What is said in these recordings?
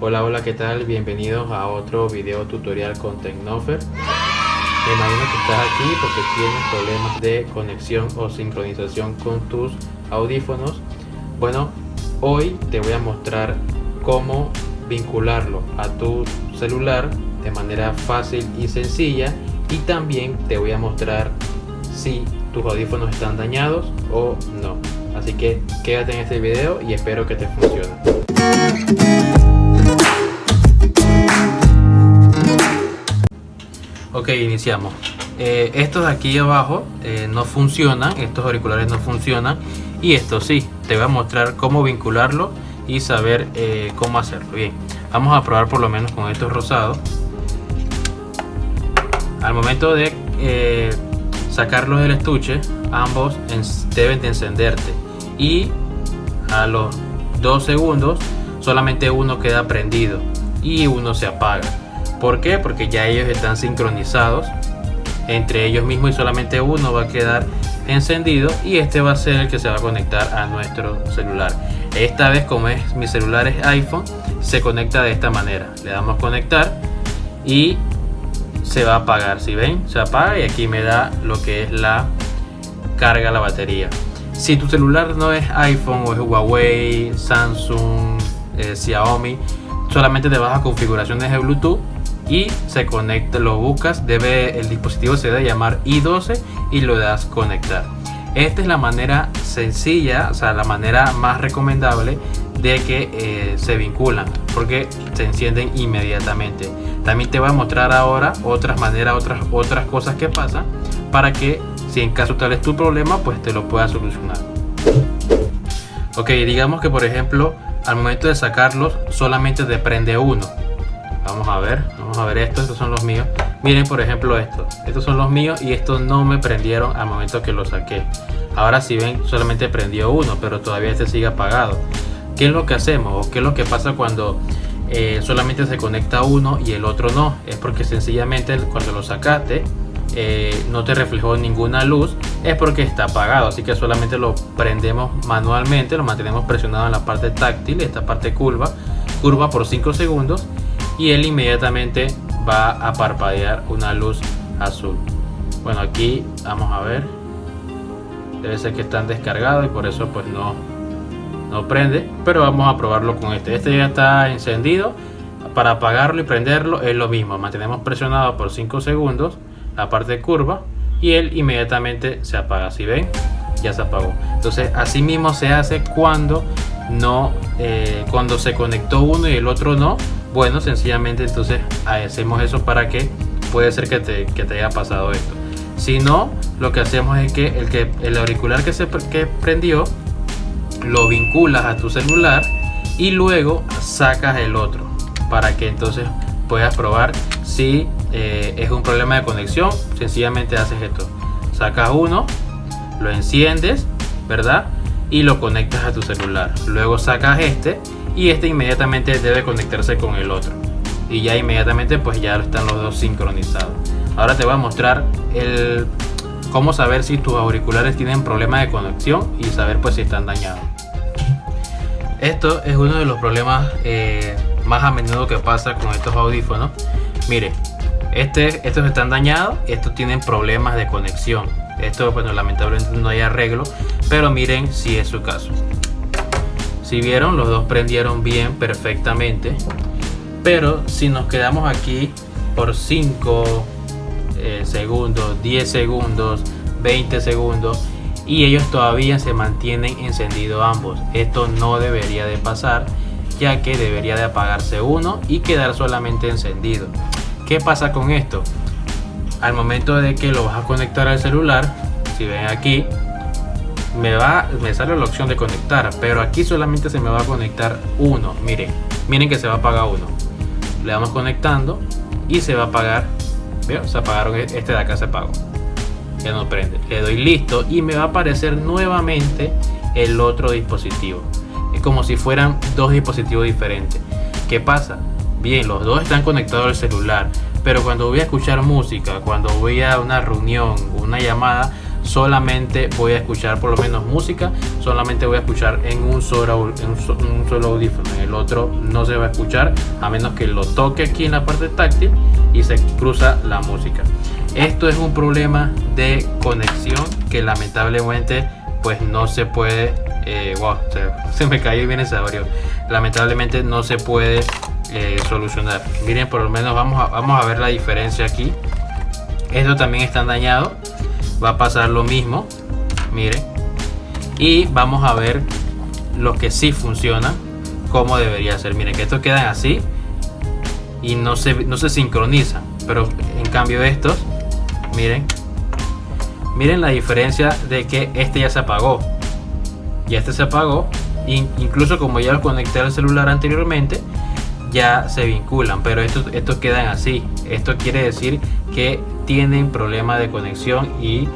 Hola, hola, ¿qué tal? Bienvenidos a otro video tutorial con Tecnofer. Me imagino que estás aquí porque tienes problemas de conexión o sincronización con tus audífonos. Bueno, hoy te voy a mostrar cómo vincularlo a tu celular de manera fácil y sencilla, y también te voy a mostrar si tus audífonos están dañados o no. Así que quédate en este video y espero que te funcione. Ok, iniciamos. Estos de aquí abajo no funcionan, estos auriculares no funcionan, y esto sí, te voy a mostrar cómo vincularlo y saber cómo hacerlo. Bien, vamos a probar por lo menos con estos rosados. Al momento de sacarlos del estuche, ambos deben de encenderte, y a los 2 segundos solamente uno queda prendido y uno se apaga. ¿Por qué? Porque ya ellos están sincronizados entre ellos mismos y solamente uno va a quedar encendido, y este va a ser el que se va a conectar a nuestro celular. Esta vez, como mi celular es iPhone, se conecta de esta manera. Le damos conectar y se va a apagar. Si ven, se apaga y aquí me da lo que es la carga, la batería. Si tu celular no es iPhone o es Huawei, Samsung, Xiaomi, solamente te vas a configuraciones de Bluetooth y se conecta, lo buscas, el dispositivo se debe llamar i12 y lo das conectar. Esta es la manera sencilla, o sea, la manera más recomendable de que se vinculan, porque se encienden inmediatamente. También te voy a mostrar ahora otras maneras, otras cosas que pasan, para que si en caso tal es tu problema, pues te lo puedas solucionar. Ok, digamos que por ejemplo al momento de sacarlos solamente te prende uno. Vamos a ver estos son los míos. Miren, por ejemplo, estos son los míos y estos no me prendieron al momento que los saqué. Ahora si ven, solamente prendió uno, pero todavía este sigue apagado. ¿Qué es lo que hacemos o qué es lo que pasa cuando solamente se conecta uno y el otro no? Es porque sencillamente cuando lo sacaste no te reflejó ninguna luz, es porque está apagado. Así que solamente lo prendemos manualmente, lo mantenemos presionado en la parte táctil, esta parte curva por 5 segundos, y él inmediatamente va a parpadear una luz azul. Bueno, aquí vamos a ver, debe ser que están descargados y por eso pues no prende, pero vamos a probarlo con este ya está encendido. Para apagarlo y prenderlo es lo mismo, mantenemos presionado por 5 segundos la parte curva y él inmediatamente se apaga. Si ven, ya se apagó. Entonces así mismo se hace cuando cuando se conectó uno y el otro no. Bueno, sencillamente entonces hacemos eso, para que puede ser que te haya pasado esto. Si no, lo que hacemos es que el auricular que prendió lo vinculas a tu celular y luego sacas el otro, para que entonces puedas probar si es un problema de conexión. Sencillamente haces esto: sacas uno, lo enciendes, ¿verdad? Y lo conectas a tu celular. Luego sacas y inmediatamente debe conectarse con el otro, y ya inmediatamente pues ya están los dos sincronizados. Ahora te voy a mostrar cómo saber si tus auriculares tienen problemas de conexión y saber pues si están dañados. Esto es uno de los problemas más a menudo que pasa con estos audífonos. Mire, estos están dañados, estos tienen problemas de conexión. Esto, bueno, lamentablemente no hay arreglo, pero miren si es su caso. Si vieron, los dos prendieron bien, perfectamente, pero si nos quedamos aquí por 5 segundos, 10 segundos, 20 segundos y ellos todavía se mantienen encendidos ambos, esto no debería de pasar, ya que debería de apagarse uno y quedar solamente encendido. ¿Qué pasa con esto? Al momento de que lo vas a conectar al celular, si ven aquí, me sale la opción de conectar, pero aquí solamente se me va a conectar uno. Miren que se va a apagar uno. Le vamos conectando y se va a apagar. ¿Veo? Se apagaron, de acá se apagó, ya no prende. Le doy listo y me va a aparecer nuevamente el otro dispositivo. Es como si fueran dos dispositivos diferentes. ¿Qué pasa? Bien, los dos están conectados al celular, pero cuando voy a escuchar música, cuando voy a una reunión, una llamada, solamente voy a escuchar por lo menos música, solamente voy a escuchar en un solo audífono, en el otro no se va a escuchar a menos que lo toque aquí en la parte táctil y se cruza la música. Esto es un problema de conexión que lamentablemente pues no se puede, se me cayó bien ese audio, lamentablemente no se puede solucionar. Miren, por lo menos vamos a ver la diferencia aquí. Esto también está dañado, va a pasar lo mismo, miren, y vamos a ver lo que sí funciona como debería ser. Miren que estos quedan así y no se sincronizan, pero en cambio estos, miren la diferencia de que este ya se apagó y este se apagó, incluso como ya lo conecté al celular anteriormente ya se vinculan, pero estos quedan así. Esto quiere decir que tienen problema de conexión y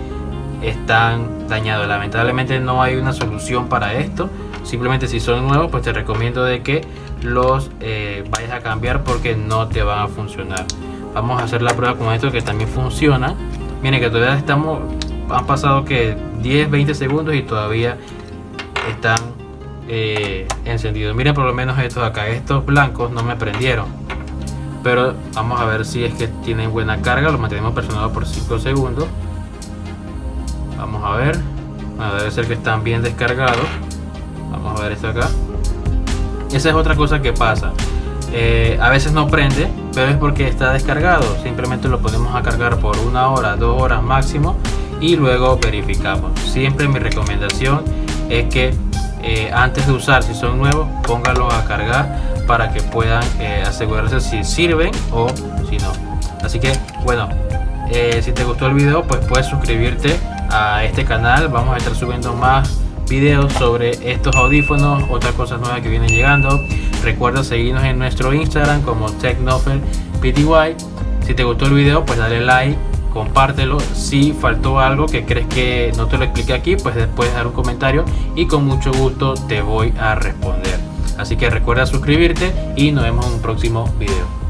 están dañados. Lamentablemente no hay una solución para esto. Simplemente si son nuevos pues te recomiendo de que los vayas a cambiar porque no te van a funcionar. Vamos a hacer la prueba con esto que también funciona. Miren que todavía han pasado que 10-20 segundos y todavía están encendidos. Miren por lo menos estos acá, estos blancos no me prendieron, pero vamos a ver si es que tienen buena carga. Lo mantenemos presionado por 5 segundos. Vamos a ver, debe ser que están bien descargados. Vamos a ver esto acá. Esa es otra cosa que pasa, a veces no prende, pero es porque está descargado. Simplemente lo ponemos a cargar por 1 hora, 2 horas máximo y luego verificamos. Siempre mi recomendación es que antes de usar, si son nuevos, pónganlos a cargar para que puedan asegurarse si sirven o si no. Así que bueno, si te gustó el video pues puedes suscribirte a este canal. Vamos a estar subiendo más videos sobre estos audífonos, otras cosas nuevas que vienen llegando. Recuerda seguirnos en nuestro Instagram como TechNoffelPty. Si te gustó el video pues dale like, compártelo. Si faltó algo que crees que no te lo expliqué aquí pues después dar un comentario y con mucho gusto te voy a responder. Así que recuerda suscribirte y nos vemos en un próximo video.